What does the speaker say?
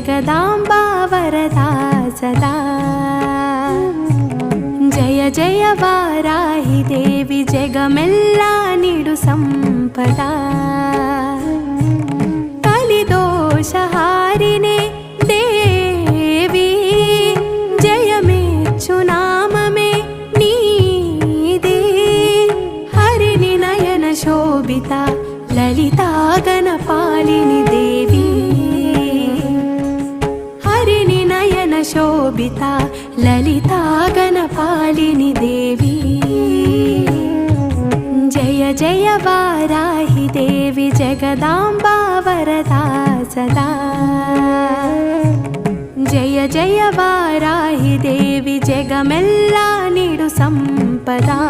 जगदाम्बा वरदा सदा। जय जय वाराहि देवी जगमेल्ला निडु संपदा। कलिदोषहारिणे देवी जयमेच्चु नाममे नीदे। हरिणि नयन शोभिता ललिता गणपालिनि देवी। हरिणि नयन शोभिता ललिता गणपालिनि देवी। जय जय वाराहि देवी जगदाम्बा वरदा सदा। जय जय वाराहि देवी जगमेल्ला निडु संपदा।